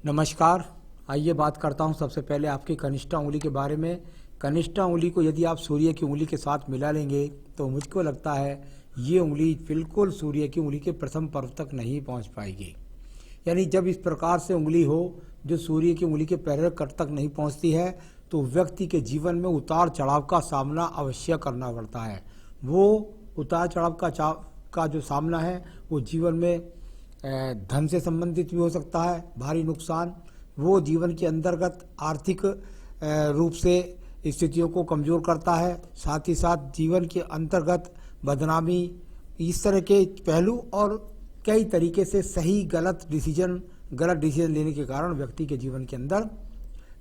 नमस्कार। आइए बात करता हूं सबसे पहले आपकी कनिष्ठा उंगली के बारे में। कनिष्ठा उंगली को यदि आप सूर्य की उंगली के साथ मिला लेंगे तो मुझको लगता है ये उंगली बिल्कुल सूर्य की उंगली के प्रथम पर्व तक नहीं पहुंच पाएगी। यानी जब इस प्रकार से उंगली हो जो सूर्य की उंगली के पहले कट तक नहीं पहुंचती है तो व्यक्ति के जीवन में उतार चढ़ाव का सामना अवश्य करना पड़ता है। वो उतार चढ़ाव का जो सामना है वो जीवन में धन से संबंधित भी हो सकता है, भारी नुकसान। वो जीवन के अंतर्गत आर्थिक रूप से स्थितियों को कमज़ोर करता है, साथ ही साथ जीवन के अंतर्गत बदनामी, इस तरह के पहलू और कई तरीके से सही गलत डिसीजन लेने के कारण व्यक्ति के जीवन के अंदर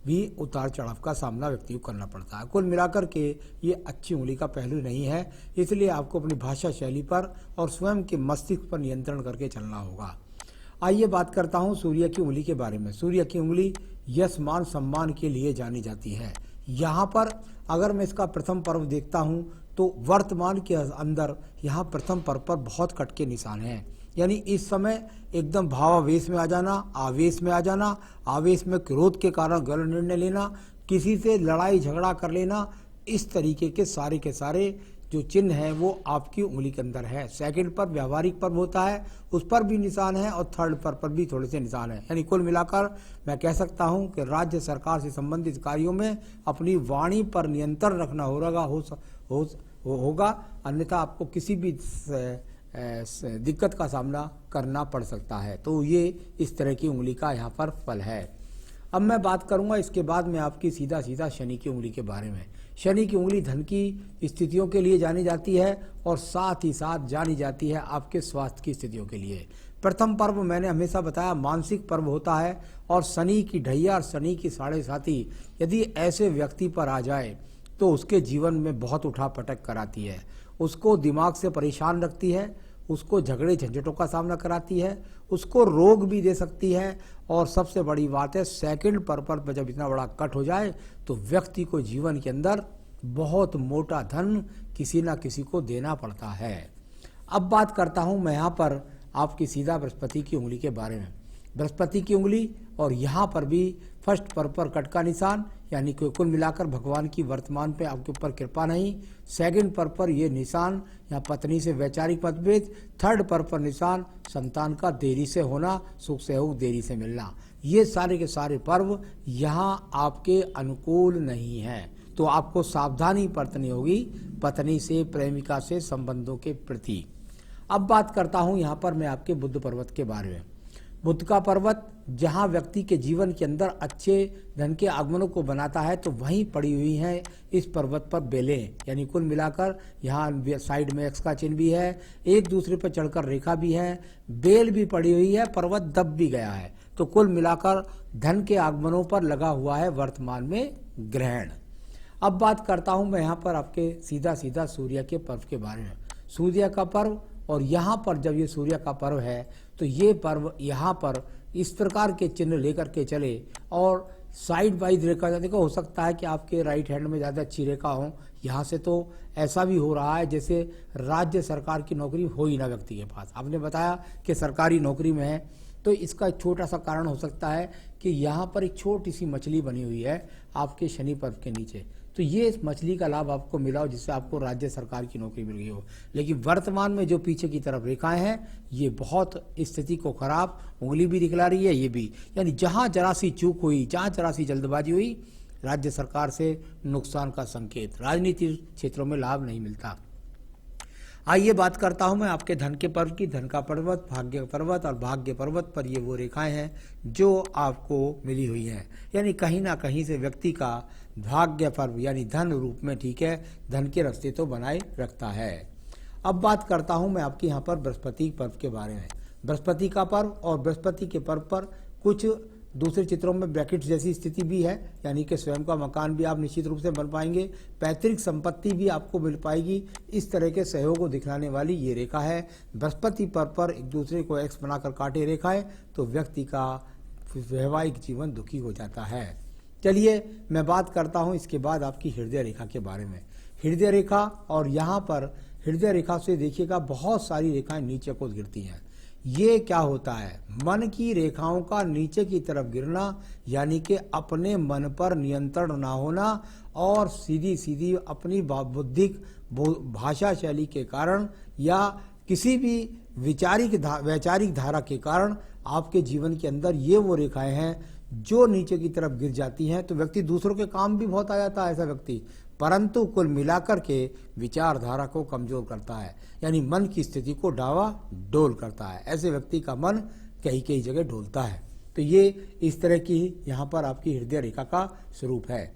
भी उतार चढ़ाव का सामना व्यक्ति को करना पड़ता है। कुल मिलाकर के ये अच्छी उंगली का पहलू नहीं है, इसलिए आपको अपनी भाषा शैली पर और स्वयं के मस्तिष्क पर नियंत्रण करके चलना होगा। आइए बात करता हूँ सूर्य की उंगली के बारे में। सूर्य की उंगली यश मान सम्मान के लिए जानी जाती है। यहाँ पर अगर मैं इसका प्रथम पर्व देखता हूँ तो वर्तमान के अंदर यहाँ प्रथम पर्व पर बहुत कट के निशान हैं। यानी इस समय एकदम भावावेश में आ जाना, आवेश में आ जाना, आवेश में क्रोध के कारण गलत निर्णय लेना, किसी से लड़ाई झगड़ा कर लेना, इस तरीके के सारे जो चिन्ह हैं वो आपकी उंगली के अंदर है। सेकंड पर व्यावहारिक पर्व होता है, उस पर भी निशान है और थर्ड पर भी थोड़े से निशान है। यानी कुल मिलाकर मैं कह सकता हूं कि राज्य सरकार से संबंधित कार्यों में अपनी वाणी पर नियंत्रण रखना होगा, अन्यथा आपको किसी भी दिक्कत का सामना करना पड़ सकता है। तो ये इस तरह की उंगली का यहाँ पर फल है। अब मैं बात करूंगा इसके बाद में आपकी सीधा शनि की उंगली के बारे में। शनि की उंगली धन की स्थितियों के लिए जानी जाती है और साथ ही साथ जानी जाती है आपके स्वास्थ्य की स्थितियों के लिए। प्रथम पर्व मैंने हमेशा बताया मानसिक पर्व होता है और शनि की ढैया और शनि की साढ़े साथी यदि ऐसे व्यक्ति पर आ जाए तो उसके जीवन में बहुत उठापटक कराती है, उसको दिमाग से परेशान रखती है, उसको झगड़े झंझटों का सामना कराती है, उसको रोग भी दे सकती है। और सबसे बड़ी बात है सेकंड पर्पल पर जब इतना बड़ा कट हो जाए तो व्यक्ति को जीवन के अंदर बहुत मोटा धन किसी ना किसी को देना पड़ता है। अब बात करता हूं मैं यहाँ पर आपकी सीधा बृहस्पति की उंगली के बारे में। बृहस्पति की उंगली और यहाँ पर भी फर्स्ट पर कट का निशान, यानी कि कुल मिलाकर भगवान की वर्तमान पे आपके ऊपर कृपा नहीं। सेकंड पर ये निशान यहाँ पत्नी से वैचारिक मतभेद। थर्ड पर निशान संतान का देरी से होना, सुख सहयोग देरी से मिलना। ये सारे के सारे पर्व यहाँ आपके अनुकूल नहीं हैं, तो आपको सावधानी बरतनी होगी पत्नी से, प्रेमिका से संबंधों के प्रति। अब बात करता हूँ यहाँ पर मैं आपके बुध पर्वत के बारे में। बुध का पर्वत जहाँ व्यक्ति के जीवन के अंदर अच्छे धन के आगमनों को बनाता है तो वहीं पड़ी हुई हैं इस पर्वत पर बेलें। यानी कुल मिलाकर यहाँ साइड में एक्स का चिन्ह भी है, एक दूसरे पर चढ़कर रेखा भी है, बेल भी पड़ी हुई है, पर्वत दब भी गया है। तो कुल मिलाकर धन के आगमनों पर लगा हुआ है वर्तमान में ग्रहण। अब बात करता हूँ मैं यहाँ पर आपके सीधा सूर्य के पर्व के बारे में। सूर्य का पर्व और यहाँ पर जब ये सूर्य का पर्व है तो ये पर्व यहाँ पर इस प्रकार के चिन्ह लेकर के चले और साइड वाइज रेखा, देखो हो सकता है कि आपके राइट हैंड में ज़्यादा अच्छी रेखा हो। यहाँ से तो ऐसा भी हो रहा है जैसे राज्य सरकार की नौकरी हो ही ना व्यक्ति के पास। आपने बताया कि सरकारी नौकरी में है, तो इसका एक छोटा सा कारण हो सकता है कि यहाँ पर एक छोटी सी मछली बनी हुई है आपके शनि पर्व के नीचे। तो ये इस मछली का लाभ आपको मिला हो जिससे आपको राज्य सरकार की नौकरी मिल गई हो। लेकिन वर्तमान में जो पीछे की तरफ रेखाएं हैं ये बहुत स्थिति को खराब उंगली भी दिखला रही है। ये भी यानी जहां जरा सी चूक हुई, जहां जरा सी जल्दबाजी हुई, राज्य सरकार से नुकसान का संकेत। राजनीतिक क्षेत्रों में लाभ नहीं मिलता। आइए बात करता हूं मैं आपके धन के पर्व की। धन का पर्वत, भाग्य पर्वत और भाग्य पर्वत पर ये वो रेखाएं हैं जो आपको मिली हुई हैं। यानी कहीं ना कहीं से व्यक्ति का भाग्य पर्व यानी धन रूप में, ठीक है, धन के रास्ते तो बनाए रखता है। अब बात करता हूं मैं आपके यहाँ पर बृहस्पति पर्व के बारे में। बृहस्पति का पर्व और बृहस्पति के पर्व पर कुछ दूसरे चित्रों में ब्रैकेट जैसी स्थिति भी है, यानी कि स्वयं का मकान भी आप निश्चित रूप से बन पाएंगे, पैतृक संपत्ति भी आपको मिल पाएगी। इस तरह के सहयोग को दिखलाने वाली ये रेखा है। बृहस्पति पर एक दूसरे को एक्स बनाकर काटे रेखाएं तो व्यक्ति का वैवाहिक जीवन दुखी हो जाता है। चलिए मैं बात करता हूँ इसके बाद आपकी हृदय रेखा के बारे में। हृदय रेखा और यहाँ पर हृदय रेखा से देखिएगा बहुत सारी रेखाएं नीचे को गिरती हैं। ये क्या होता है, मन की रेखाओं का नीचे की तरफ गिरना, यानी कि अपने मन पर नियंत्रण ना होना और सीधी सीधी अपनी बौद्धिक भाषा शैली के कारण या किसी भी वैचारिक धारा के कारण आपके जीवन के अंदर ये वो रेखाएं हैं जो नीचे की तरफ गिर जाती हैं, तो व्यक्ति दूसरों के काम भी बहुत आ जाता है ऐसा व्यक्ति, परंतु कुल मिलाकर के विचारधारा को कमजोर करता है, यानी मन की स्थिति को डावा डोल करता है। ऐसे व्यक्ति का मन कई कई जगह डोलता है। तो ये इस तरह की यहाँ पर आपकी हृदय रेखा का स्वरूप है।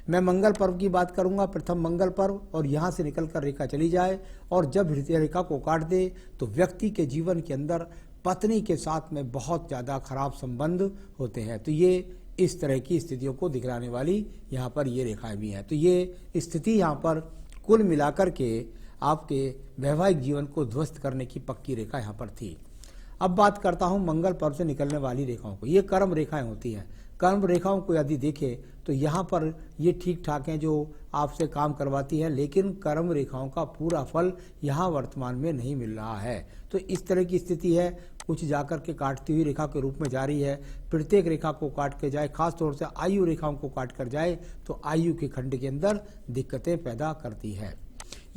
मैं मंगल पर्व की बात करूंगा, प्रथम मंगल पर्व, और यहाँ से निकलकर रेखा चली जाए और जब हृदय रेखा को काट दे तो व्यक्ति के जीवन के अंदर पत्नी के साथ में बहुत ज़्यादा खराब संबंध होते हैं। तो ये इस तरह की स्थितियों को दिखलाने वाली यहाँ पर ये रेखाएं भी हैं। तो ये स्थिति यहाँ पर कुल मिलाकर के आपके वैवाहिक जीवन को ध्वस्त करने की पक्की रेखा यहाँ पर थी। अब बात करता हूँ मंगल पर्व से निकलने वाली रेखाओं को। ये कर्म रेखाएं होती हैं। कर्म रेखाओं को यदि देखें तो यहाँ पर ये ठीक ठाक हैं जो आपसे काम करवाती है, लेकिन कर्म रेखाओं का पूरा फल यहाँ वर्तमान में नहीं मिल रहा है। तो इस तरह की स्थिति है, कुछ जाकर के काटती हुई रेखा के रूप में जा रही है। प्रत्येक रेखा को काट के जाए, खास तौर से आयु रेखाओं को काट कर जाए तो आयु के खंड के अंदर दिक्कतें पैदा करती है।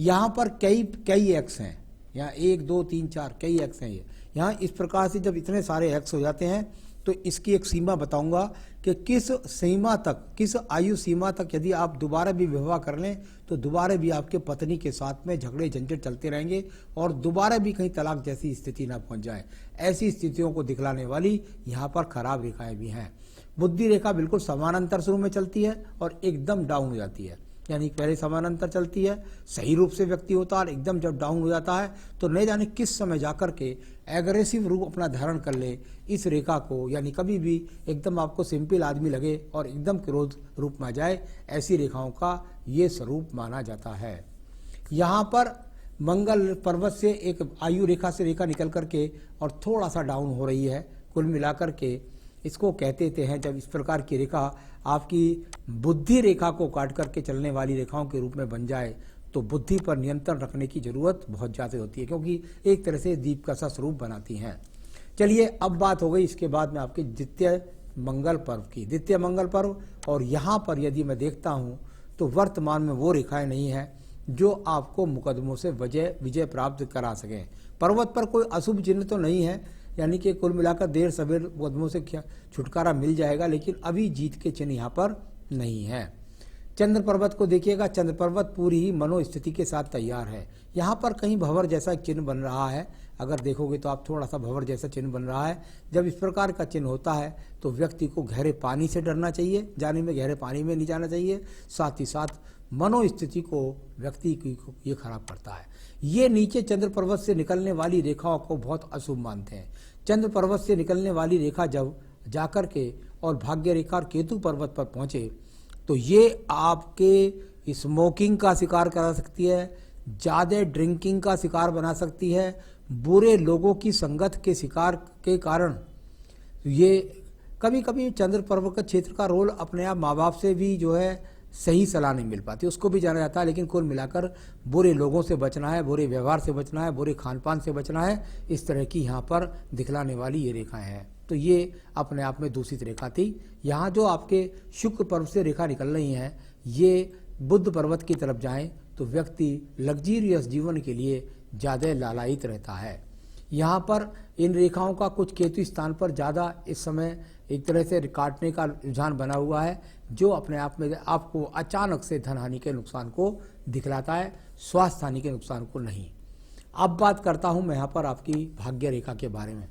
यहाँ पर कई एक्स हैं, यहाँ 1 2 3 4 कई एक्स हैं। ये यहाँ इस प्रकार से जब इतने सारे एक्स हो जाते हैं तो इसकी एक सीमा बताऊंगा कि किस सीमा तक, किस आयु सीमा तक यदि आप दोबारा भी विवाह कर लें तो दोबारा भी आपके पत्नी के साथ में झगड़े झंझट चलते रहेंगे और दोबारा भी कहीं तलाक जैसी स्थिति ना पहुंच जाए। ऐसी स्थितियों को दिखलाने वाली यहाँ पर खराब रेखाएं भी हैं। बुद्धि रेखा बिल्कुल समानांतर शुरू में चलती है और एकदम डाउन हो जाती है, यानी पहले समानांतर चलती है, सही रूप से व्यक्ति होता है और एकदम जब डाउन हो जाता है तो नहीं जाने किस समय जाकर के एग्रेसिव रूप अपना धारण कर ले इस रेखा को, यानी कभी भी एकदम आपको सिंपल आदमी लगे और एकदम क्रोध रूप में आ जाए, ऐसी रेखाओं का ये स्वरूप माना जाता है। यहाँ पर मंगल पर्वत से एक आयु रेखा से रेखा निकल करके और थोड़ा सा डाउन हो रही है। कुल मिलाकर के इसको कहते हैं जब इस प्रकार की रेखा आपकी बुद्धि रेखा को काट करके चलने वाली रेखाओं के रूप में बन जाए तो बुद्धि पर नियंत्रण रखने की जरूरत बहुत ज़्यादा होती है, क्योंकि एक तरह से दीप का सा स्वरूप बनाती हैं। चलिए अब बात हो गई इसके बाद में आपके द्वितीय मंगल पर्व की। द्वितीय मंगल पर्व, और यहाँ पर यदि मैं देखता हूँ तो वर्तमान में वो रेखाएं नहीं हैं जो आपको मुकदमों से विजय प्राप्त करा सकें। पर्वत पर कोई अशुभ चिन्ह तो नहीं है, यानी कि कुल मिलाकर देर सवेर मुकदमों से छुटकारा मिल जाएगा, लेकिन अभी जीत के चिन्ह यहाँ पर नहीं है। चंद्र पर्वत को देखिएगा, चंद्र पर्वत पूरी ही मनोस्थिति के साथ तैयार है। यहाँ पर कहीं भंवर जैसा चिन्ह बन रहा है, अगर देखोगे तो आप थोड़ा सा भंवर जैसा चिन्ह बन रहा है। जब इस प्रकार का चिन्ह होता है तो व्यक्ति को गहरे पानी से डरना चाहिए, जाने में गहरे पानी में नहीं जाना चाहिए। साथ ही साथ मनोस्थिति को व्यक्ति की ये खराब करता है। ये नीचे चंद्र पर्वत से निकलने वाली रेखाओं को बहुत अशुभ मानते हैं। चंद्र पर्वत से निकलने वाली रेखा जब जाकर के और भाग्य रेखा और केतु पर्वत पर पहुंचे तो ये आपके स्मोकिंग का शिकार करा सकती है, ज़्यादा ड्रिंकिंग का शिकार बना सकती है, बुरे लोगों की संगत के शिकार के कारण ये कभी कभी चंद्र पर्वत का क्षेत्र का रोल अपने आप माँ बाप से भी जो है सही सलाह नहीं मिल पाती, उसको भी जाना जाता है। लेकिन कुल मिलाकर बुरे लोगों से बचना है, बुरे व्यवहार से बचना है, बुरे खान पान से बचना है, इस तरह की यहाँ पर दिखलाने वाली ये रेखाएं हैं। तो ये अपने आप में दूषित रेखा थी। यहाँ जो आपके शुक्र पर्व से रेखा निकल रही हैं ये बुद्ध पर्वत की तरफ जाएं तो व्यक्ति लग्जीरियस जीवन के लिए ज़्यादा लालायित रहता है। यहाँ पर इन रेखाओं का कुछ केतु स्थान पर ज़्यादा इस समय एक तरह से काटने का रुझान बना हुआ है, जो अपने आप में आपको अचानक से धन हानि के नुकसान को दिखलाता है, स्वास्थ्य हानि के नुकसान को नहीं। अब बात करता हूँ मैं यहाँ पर आपकी भाग्य रेखा के बारे में।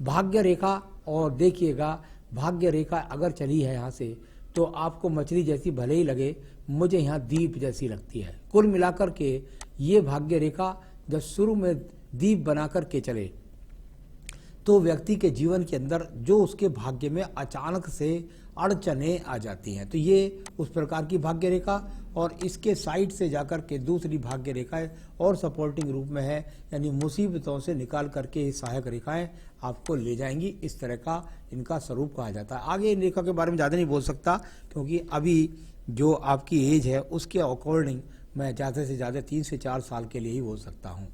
भाग्य रेखा, और देखिएगा भाग्य रेखा अगर चली है यहाँ से तो आपको मछली जैसी भले ही लगे, मुझे यहाँ दीप जैसी लगती है। कुल मिलाकर के ये भाग्य रेखा जब शुरू में दीप बनाकर के चले तो व्यक्ति के जीवन के अंदर जो उसके भाग्य में अचानक से अड़चने आ जाती हैं। तो ये उस प्रकार की भाग्य रेखा, और इसके साइड से जाकर के दूसरी भाग्य रेखाएं और सपोर्टिंग रूप में है, यानी मुसीबतों से निकाल करके सहायक रेखाएं आपको ले जाएंगी। इस तरह का इनका स्वरूप कहा जाता है। आगे इन रेखा के बारे में ज़्यादा नहीं बोल सकता, क्योंकि अभी जो आपकी एज है उसके अकॉर्डिंग मैं ज़्यादा से ज़्यादा 3 से 4 साल के लिए ही बोल सकता हूँ।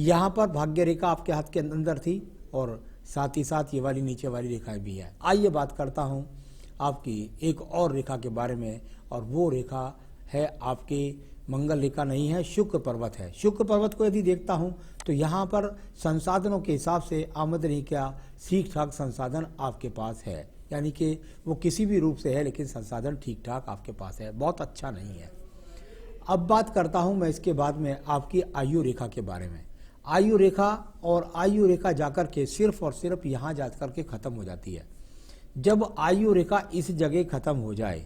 यहाँ पर भाग्य रेखा आपके हाथ के अंदर थी और साथ ही साथ ये वाली नीचे वाली रेखाएं भी है। आइए बात करता हूँ आपकी एक और रेखा के बारे में, और वो रेखा है आपकी मंगल रेखा नहीं है, शुक्र पर्वत है। शुक्र पर्वत को यदि देखता हूँ तो यहाँ पर संसाधनों के हिसाब से आमदनी का ठीक ठाक संसाधन आपके पास है, यानी कि वो किसी भी रूप से है लेकिन संसाधन ठीक ठाक आपके पास है, बहुत अच्छा नहीं है। अब बात करता हूँ मैं इसके बाद में आपकी आयु रेखा के बारे में। आयु रेखा, और आयु रेखा जाकर के सिर्फ और सिर्फ यहाँ जाकर के ख़त्म हो जाती है। जब आयु रेखा इस जगह ख़त्म हो जाए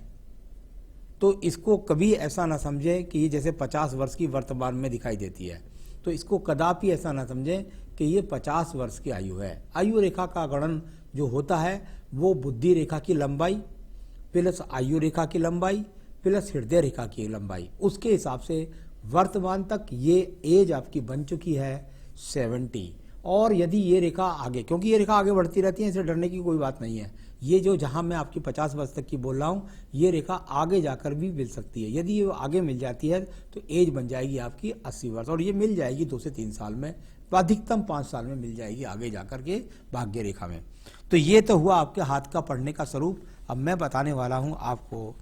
तो इसको कभी ऐसा ना समझें कि ये जैसे 50 वर्ष की वर्तमान में दिखाई देती है, तो इसको कदापि ऐसा ना समझें कि ये 50 वर्ष की आयु है। आयु रेखा का गणन जो होता है वो बुद्धि रेखा की लंबाई प्लस आयु रेखा की लंबाई प्लस हृदय रेखा की लंबाई, उसके हिसाब से वर्तमान तक ये एज आपकी बन चुकी है 70। और यदि ये रेखा आगे, क्योंकि ये रेखा आगे बढ़ती रहती है, इससे डरने की कोई बात नहीं है। ये जो जहां मैं आपकी 50 वर्ष तक की बोल रहा हूं, ये रेखा आगे जाकर भी मिल सकती है। यदि ये आगे मिल जाती है तो एज बन जाएगी आपकी 80 वर्ष, और ये मिल जाएगी 2 से 3 साल में, अधिकतम 5 साल में मिल जाएगी आगे जाकर के भाग्य रेखा में। तो ये तो हुआ आपके हाथ का पढ़ने का स्वरूप। अब मैं बताने वाला हूँ आपको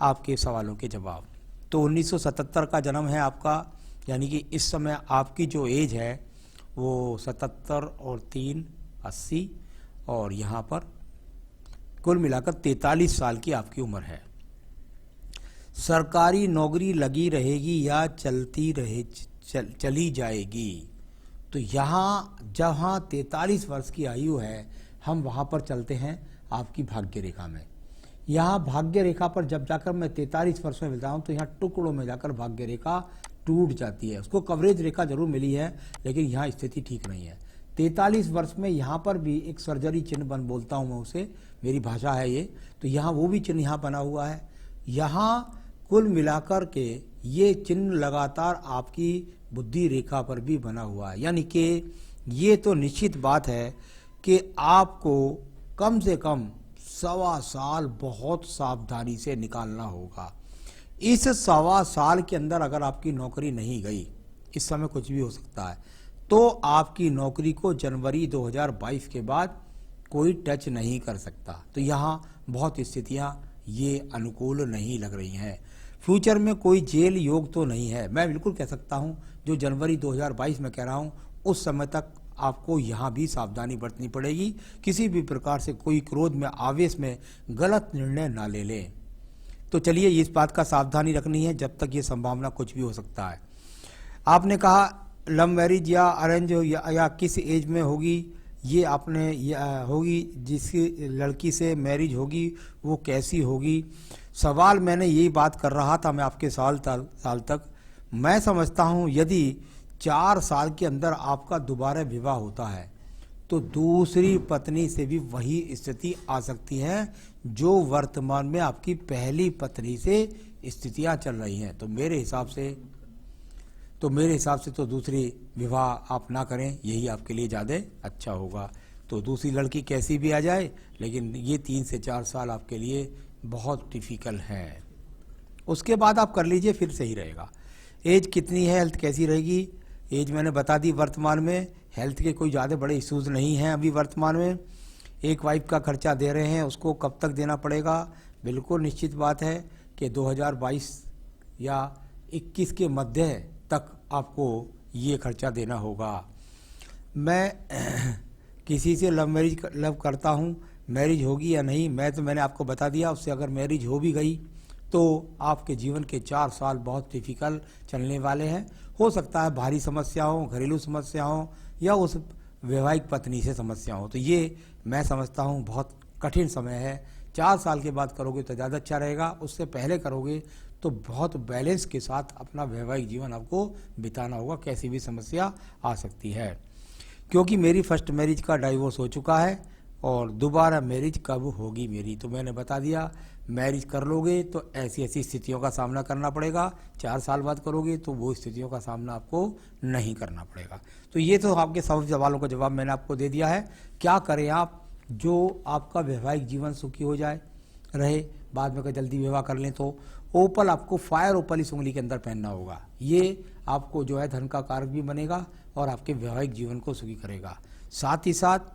आपके सवालों के जवाब। तो 1977 का जन्म है आपका, यानी कि इस समय आपकी जो एज है वो 77 और 3 80, और यहाँ पर कुल मिलाकर 43 साल की आपकी उम्र है। सरकारी नौकरी लगी रहेगी या चली जाएगी? तो यहाँ जहाँ 43 वर्ष की आयु है, हम वहाँ पर चलते हैं आपकी भाग्य रेखा में। यहाँ भाग्य रेखा पर जब जाकर मैं 43 वर्ष में मिलता हूँ तो यहाँ टुकड़ों में जाकर भाग्य रेखा टूट जाती है। उसको कवरेज रेखा जरूर मिली है, लेकिन यहाँ स्थिति ठीक नहीं है। 43 वर्ष में यहाँ पर भी एक सर्जरी चिन्ह बन बोलता हूँ मैं उसे, मेरी भाषा है ये, तो यहाँ वो भी चिन्ह यहाँ बना हुआ है। यहाँ कुल मिलाकर के ये चिन्ह लगातार आपकी बुद्धि रेखा पर भी बना हुआ है, यानी कि ये तो निश्चित बात है कि आपको कम से कम 1.25 साल बहुत सावधानी से निकालना होगा। इस 1.25 साल के अंदर अगर आपकी नौकरी नहीं गई, इस समय कुछ भी हो सकता है, तो आपकी नौकरी को जनवरी 2022 के बाद कोई टच नहीं कर सकता। तो यहाँ बहुत स्थितियाँ ये अनुकूल नहीं लग रही हैं। फ्यूचर में कोई जेल योग तो नहीं है, मैं बिल्कुल कह सकता हूँ जो जनवरी 2022 में कह रहा हूँ, उस समय तक आपको यहाँ भी सावधानी बरतनी पड़ेगी। किसी भी प्रकार से कोई क्रोध में, आवेश में गलत निर्णय ना ले लें। तो चलिए, इस बात का सावधानी रखनी है, जब तक ये संभावना कुछ भी हो सकता है। आपने कहा लव मैरिज या अरेंज या किस एज में होगी, ये आपने होगी जिसकी लड़की से मैरिज होगी वो कैसी होगी। सवाल मैंने यही बात कर रहा था मैं आपके साल तक। मैं समझता हूँ यदि 4 साल के अंदर आपका दोबारा विवाह होता है तो दूसरी पत्नी से भी वही स्थिति आ सकती है जो वर्तमान में आपकी पहली पत्नी से स्थितियां चल रही हैं। तो मेरे हिसाब से तो दूसरी विवाह आप ना करें, यही आपके लिए ज़्यादा अच्छा होगा। तो दूसरी लड़की कैसी भी आ जाए, लेकिन ये 3 से 4 साल आपके लिए बहुत डिफिकल्ट है। उसके बाद आप कर लीजिए, फिर सही रहेगा। एज कितनी है, हेल्थ कैसी रहेगी, एज मैंने बता दी। वर्तमान में हेल्थ के कोई ज़्यादा बड़े इश्यूज़ नहीं हैं अभी वर्तमान में। एक वाइफ का खर्चा दे रहे हैं, उसको कब तक देना पड़ेगा, बिल्कुल निश्चित बात है कि 2022 या 21 के मध्य तक आपको ये खर्चा देना होगा। मैं किसी से लव करता हूँ, मैरिज होगी या नहीं, मैंने आपको बता दिया। उससे अगर मैरिज हो भी गई तो आपके जीवन के 4 साल बहुत डिफिकल्ट चलने वाले हैं। हो सकता है भारी समस्या हो, घरेलू समस्या हो, या उस वैवाहिक पत्नी से समस्या हो। तो ये मैं समझता हूँ बहुत कठिन समय है। 4 साल के बाद करोगे तो ज़्यादा अच्छा रहेगा, उससे पहले करोगे तो बहुत बैलेंस के साथ अपना वैवाहिक जीवन आपको बिताना होगा। कैसी भी समस्या आ सकती है, क्योंकि मेरी फर्स्ट मैरिज का डाइवोर्स हो चुका है और दोबारा मैरिज कब होगी मेरी, तो मैंने बता दिया। मैरिज कर लोगे तो ऐसी ऐसी स्थितियों का सामना करना पड़ेगा, 4 साल बाद करोगे तो वो स्थितियों का सामना आपको नहीं करना पड़ेगा। तो ये तो आपके सब सवालों का जवाब मैंने आपको दे दिया है। क्या करें आप, जो आपका वैवाहिक जीवन सुखी हो जाए रहे, बाद में अगर जल्दी विवाह कर लें तो ओपल आपको फायर ओपल इस उंगली के अंदर पहनना होगा। ये आपको जो है धन का कारक भी बनेगा और आपके वैवाहिक जीवन को सुखी करेगा। साथ ही साथ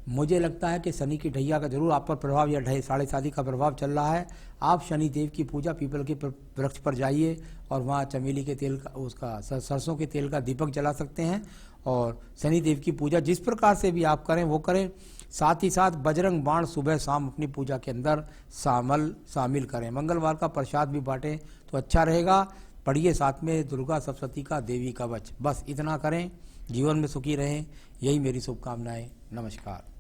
मुझे लगता है कि शनि की ढैया का जरूर आप पर प्रभाव या 7.5 का प्रभाव चल रहा है। आप शनि देव की पूजा पीपल के वृक्ष पर जाइए और वहाँ चमेली के तेल का, उसका सरसों के तेल का दीपक जला सकते हैं और शनि देव की पूजा जिस प्रकार से भी आप करें वो करें। साथ ही साथ बजरंग बाण सुबह शाम अपनी पूजा के अंदर शामिल करें। मंगलवार का प्रसाद भी बांटें तो अच्छा रहेगा। पढ़िए साथ में दुर्गा सप्तशती का देवी कवच। बस इतना करें, जीवन में सुखी रहें, यही मेरी शुभकामनाएं। नमस्कार।